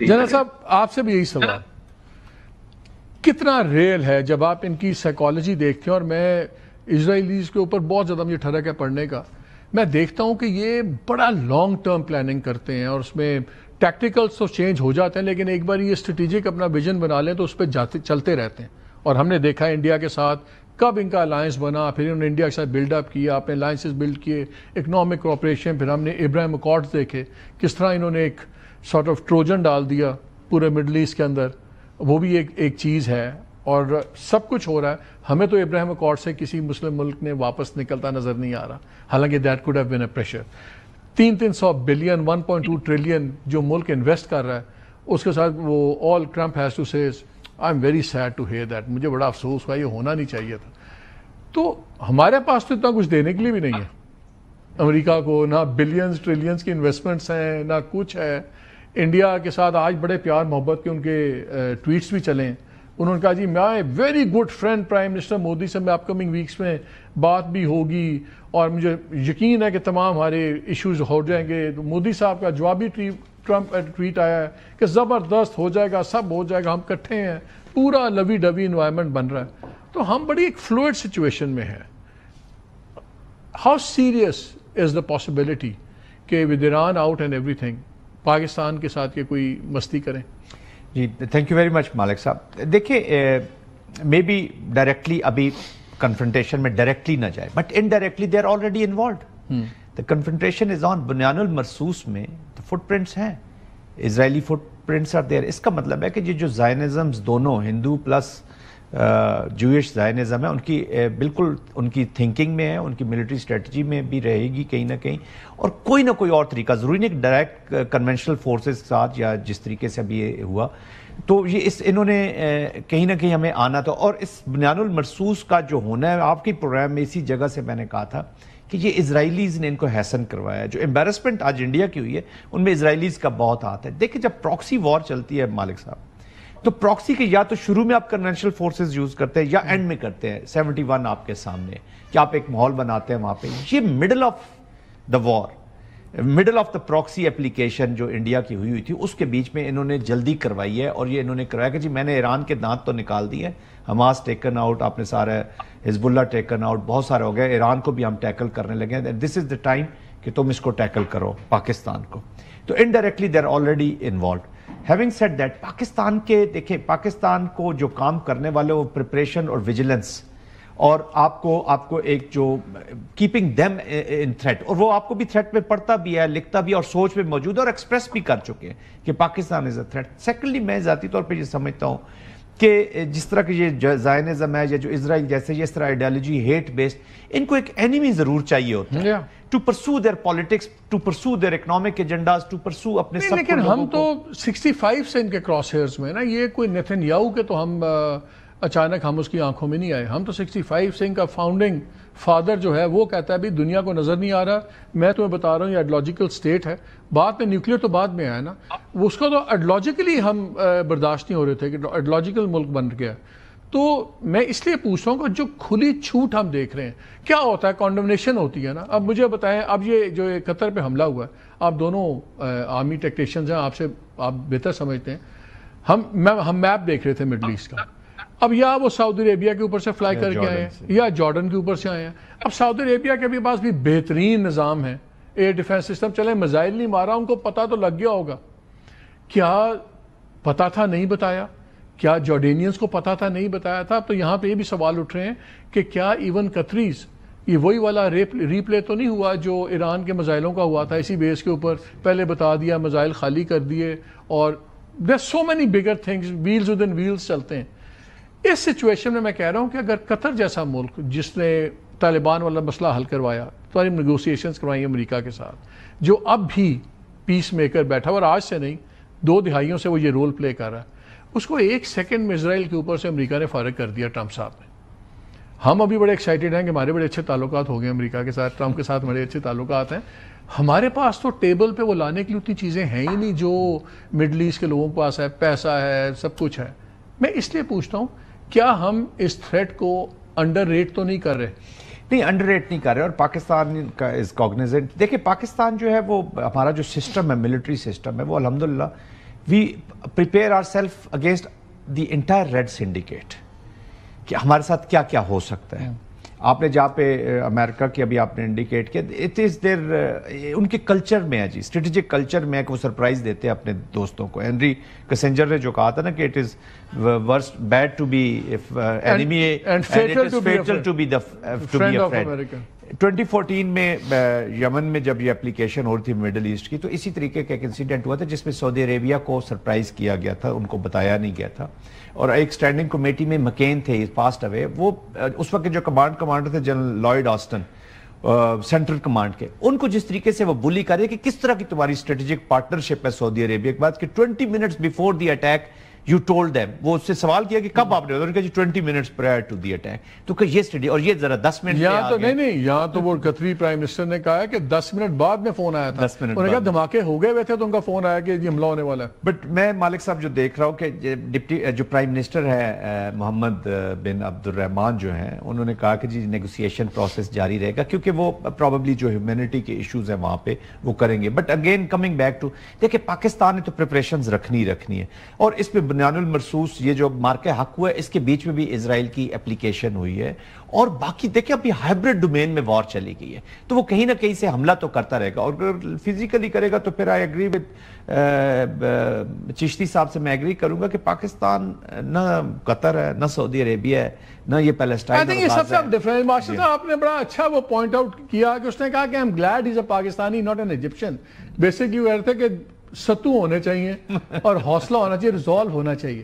General صاحب آپ سے بھی یہی سوال کتنا ریئل ہے جب آپ ان کی سائیکالوجی دیکھتے ہیں، اور میں اسرائیلیز کے اوپر بہت زیادہ مجھے ٹھڑک ہے پڑھنے کا، میں دیکھتا ہوں کہ یہ بڑا لانگ ٹرم پلاننگ کرتے ہیں اور اس میں ٹیکٹیکلز تو چینج ہو جاتے ہیں، لیکن ایک بار یہ اسٹریٹجک اپنا ویژن بنا لیں تو اس پہ چلتے رہتے ہیں. اور ہم نے دیکھا ہے انڈیا کے ساتھ کب ان کا الائنس بنا، پھر انہوں نے انڈیا کے ساتھ بلڈ اپ کیا، اپنے الائنسز بلڈ کیے، اکنامک کوآپریشن، پھر ہم نے ابراہیم اکارڈز دیکھے کس طرح انہوں نے ایک سارٹ آف ٹروجن ڈال دیا پورے مڈل ایسٹ کے اندر. وہ بھی ایک چیز ہے اور سب کچھ ہو رہا ہے. ہمیں تو ابراہیم اکارڈ سے کسی مسلم ملک نے واپس نکلتا نظر نہیں آ رہا، حالانکہ that could have been a pressure. 300 billion 1.2 trillion جو ملک انویسٹ کر رہا ہے اس کے ساتھ وہ all Trump has to says I am very sad to hear that. مجھے بڑا افسوس ہوا، یہ ہونا نہیں چاہیے تھا. تو ہمارے پاس تو اتنا کچھ دینے کے لیے بھی نہیں ہے امریکہ کو، نہ بلینز ٹریلینز کی انویسٹمنٹس ہیں نہ کچھ ہے. انڈیا کے ساتھ آج بڑے پیار محبت کے ان کے ٹویٹس بھی چلیں. انہوں نے کہا جی میں very good friend prime minister Modi سے میں اپ کمنگ ویکس میں بات بھی ہوگی اور مجھے یقین ہے کہ تمام ہمارے ایشوز ہو جائیں گے. مودی صاحب کا جوابی ٹرمپ ٹویٹ آیا ہے کہ زبردست ہو جائے گا، سب ہو جائے گا، ہم کٹھے ہیں، پورا لوی ڈوی انوائرمنٹ بن رہا ہے. تو ہم بڑی ایک فلوئڈ سچویشن میں ہیں. How serious is the possibility کہ with Iran out and everything Pakistan کے ساتھ یہ کوئی مستی کریں؟ جی thank you very much Malik صاحب. دیکھیے مے بی ڈائریکٹلی ابھی کنفرنٹیشن میں ڈائریکٹلی نہ جائے، but indirectly they are already involved. The confrontation is on. بنیان المرصوص میں فٹ پرنٹس ہیں، Israeli footprints are there. اس کا مطلب ہے کہ یہ جو زائنزمز دونوں ہندو پلس جوئش زائنزم ہے، ان کی بالکل ان کی تھنکنگ میں ہے، ان کی ملٹری اسٹریٹجی میں بھی رہے گی کہیں نہ کہیں. اور کوئی نہ کوئی اور طریقہ، ضروری نہیں کہ ڈائریکٹ کنونشنل فورسز کے ساتھ یا جس طریقے سے ابھی یہ ہوا، تو یہ انہوں نے کہیں نہ کہیں ہمیں آنا تھا. اور اس بنیان المرصوص کا جو ہونا ہے، آپ کی پروگرام میں اسی جگہ سے میں نے کہا تھا کہ یہ اسرائیلیز نے ان کو حسن کروایا. جو امبیرسمنٹ آج انڈیا کی ہوئی ہے ان میں اسرائیلیز کا بہت ہاتھ ہے. دیکھیں جب پراکسی وار چلتی ہے مالک صاحب، تو پراکسی کے یا تو شروع میں آپ کنونشنل فورسز یوز کرتے ہیں یا اینڈ میں کرتے ہیں. 71 آپ کے سامنے کہ آپ ایک ماحول بناتے ہیں وہاں پہ. یہ middle of the war, middle of the proxy application جو انڈیا کی ہوئی تھی، اس کے بیچ میں انہوں نے جلدی کروائی ہے. اور یہ انہوں نے کروایا کہ جی میں نے ایران کے دانت تو نکال دیے، حماس ٹیکن آؤٹ، آپ نے سارا حزب اللہ ٹیکن آؤٹ، بہت سارے ہو گئے، ایران کو بھی ہم ٹیکل کرنے لگے ہیں. دس از دا ٹائم کہ تم اس کو ٹیکل کرو پاکستان کو. تو indirectly they are already involved. Having said that, Pakistan کے دیکھیں پاکستان کو جو کام کرنے والے وہ پریپریشن اور ویجیلنس، اور آپ کو ایک جو کیپنگ دیم ان تھریٹ، اور وہ آپ کو بھی تھریٹ میں پڑھتا بھی ہے، لکھتا بھی ہے، اور سوچ میں موجود ہے اور ایکسپریس بھی کر چکے ہیں کہ پاکستان از اے تھریٹ. سیکنڈلی میں ذاتی طور پہ یہ سمجھتا ہوں کہ جس طرح کہ یہ زائنزم ہے یا جو اسرائیل جیسے یہ اس طرح آئیڈیالوجی ہیٹ بیسڈ، ان کو ایک اینیمی ضرور چاہیے ہوتا ہے to pursue their politics, to pursue their economic agendas, to pursue اپنے سب. لیکن ہم تو 65 سے ان کے کراس ہیئرز میں نا، یہ کوئی نیتن یاہو کے تو ہم اچانک ہم اس کی آنکھوں میں نہیں آئے. ہم تو 65 سے ان کا فاؤنڈنگ فادر جو ہے وہ کہتا ہے بھی دنیا کو نظر نہیں آ رہا، میں تمہیں بتا رہا ہوں یہ ایڈولوجیکل سٹیٹ ہے. بعد میں نیوکلیر تو بعد میں آیا نا، اس کو تو ایڈولوجیکلی ہم برداشت نہیں ہو رہے تھے کہ ایڈولوجیکل ملک بن گیا. تو میں اس لیے پوچھتا ہوں کہ جو کھلی چھوٹ ہم دیکھ رہے ہیں کیا ہوتا ہے، کانڈمنیشن ہوتی ہے نا. اب مجھے بتائیں، اب یہ جو قطر پہ حملہ ہوا ہے، آپ دونوں آرمی ٹیکٹیشینز ہیں، آپ بہتر سمجھتے ہیں. ہم میپ دیکھ رہے تھے مڈل ایسٹ کا. اب یا وہ سعودی عربیہ کے اوپر سے فلائی کر کے آئے ہیں یا جارڈن کے اوپر سے آئے ہیں. اب سعودی عربیہ کے بھی پاس بھی بہترین نظام ہے، ایئر ڈیفینس سسٹم. چلے میزائل نہیں مارا، ان کو پتہ تو لگ گیا ہوگا. کیا پتہ تھا نہیں بتایا؟ کیا جارڈینینز کو پتہ تھا نہیں بتایا تھا؟ تو یہاں پہ یہ بھی سوال اٹھ رہے ہیں کہ کیا ایون قطریز یہ وہی والا ریپلے تو نہیں ہوا جو ایران کے میزائلوں کا ہوا تھا؟ اسی بیس کے اوپر پہلے بتا دیا، میزائل خالی کر دیے، اور there so many bigger things, wheels within wheels چلتے ہیں. اس سچویشن میں میں کہہ رہا ہوں کہ اگر قطر جیسا ملک جس نے طالبان والا مسئلہ حل کروایا، ساری نیگوسیشنز کروائی امریکہ کے ساتھ، جو اب بھی پیس میکر بیٹھا اور آج سے نہیں 2 دہائیوں سے وہ یہ رول پلے کر رہا ہے، اس کو 1 سیکنڈ میں اسرائیل کے اوپر سے امریکہ نے فارغ کر دیا ٹرمپ صاحب نے. ہم ابھی بڑے ایکسائٹیڈ ہیں کہ ہمارے بڑے اچھے تعلقات ہو گئے امریکہ کے ساتھ، ٹرمپ کے ساتھ بڑے اچھے تعلقات ہیں. ہمارے پاس تو ٹیبل پہ وہ لانے کی اتنی چیزیں ہیں ہی نہیں جو مڈل ایسٹ کے لوگوں کے پاس ہے. پیسہ ہے، سب کچھ ہے. میں اس لیے پوچھتا ہوں کیا ہم اس تھریٹ کو انڈر ریٹ تو نہیں کر رہے؟ نہیں، انڈر ریٹ نہیں کر رہے. اور پاکستان کا از کاگنیزنٹ. دیکھیں پاکستان جو ہے وہ ہمارا جو سسٹم ہے، ملٹری سسٹم ہے، وہ الحمدللہ we prepare ourselves against the entire red syndicate کہ ہمارے ساتھ کیا کیا ہو سکتا ہے. آپ نے جہاں پہ امریکہ کی ابھی آپ نے انڈیکیٹ کیا, اٹ از دیر ان کے کلچر میں ہے جی, اسٹریٹجک کلچر میں ہے کہ وہ سرپرائز دیتے ہیں اپنے دوستوں کو. ہنری کسنجر نے جو کہا تھا نا کہ it is worst bad to be enemy and fatal to be a friend. 2014 میں یمن میں جب یہ اپلیکیشن ہو رہی تھی مڈل ایسٹ کی, تو اسی طریقے کا ایک انسیڈنٹ ہوا تھا جس میں سعودی عربیہ کو سرپرائز کیا گیا تھا, ان کو بتایا نہیں گیا تھا. اور ایک سٹینڈنگ کمیٹی میں مکین تھے, پاسڈ اوے, وہ اس وقت جو کمانڈر تھے general Lloyd Austin central command کے, ان کو جس طریقے سے وہ بلی کر رہے کہ کس طرح کی تمہاری اسٹریٹجک پارٹنرشپ ہے سعودی عربیہ کے بعد, کہ 20 minutes before the attack you told them, وہ اس سے سوال کیا کہ کب آپ نے, انہوں نے کہا جی 20 minutes prior to the attack. تو کہ یہ اسٹڈی, اور یہ ذرا 10 منٹ یہاں تو نہیں, یہاں تو وہ قطری پرائم منسٹر نے کہا ہے کہ 10 منٹ بعد میں فون آیا تھا, انہوں نے کہا دھماکے ہو گئے ہوئے تھے تو ان کا فون آیا کہ یہ حملہ ہونے والا ہے. بٹ میں مالک صاحب جو دیکھ رہا ہوں کہ ڈپٹی جو پرائم منسٹر ہے محمد بن عبد الرحمان جو ہیں, انہوں نے کہا کہ جی نیگوسیشن پروسیس جاری رہے گا, کیونکہ وہ پرابیبلی جو ہیومینٹی کے ایشوز ہیں وہاں پہ وہ کریں گے. But again coming back to, دیکھیں پاکستان نے تو پریپریشنز رکھنی ہے, اور اس پہ بنیان المرصوص یہ جو مارکے حق ہوا ہے, اس کے بیچ میں بھی اسرائیل کی اپلیکیشن ہوئی ہے, اور باقی دیکھیں ابھی ہائبرڈ ڈومین میں وار چلی گئی ہے, تو وہ کہیں نہ کہیں سے حملہ تو کرتا رہے گا. اور اگر فزیکلی کرے گا تو پھر آئی ایگری وتھ چشتی صاحب سے, میں ایگری کروں گا کہ پاکستان نہ قطر ہے, نہ سعودی عربیہ ہے, نہ یہ پیلسٹائن. یہ سب سے ڈیفرنٹ. ماشاء اللہ آپ نے بڑا اچھا وہ پوائنٹ آؤٹ کیا کہ اس نے کہا کہ I am glad he is a Pakistani not an Egyptian. Basically وہ کہتے ہیں کہ ستو ہونے چاہیے اور حوصلہ ہونا چاہیے, ریزالو ہونا چاہیے.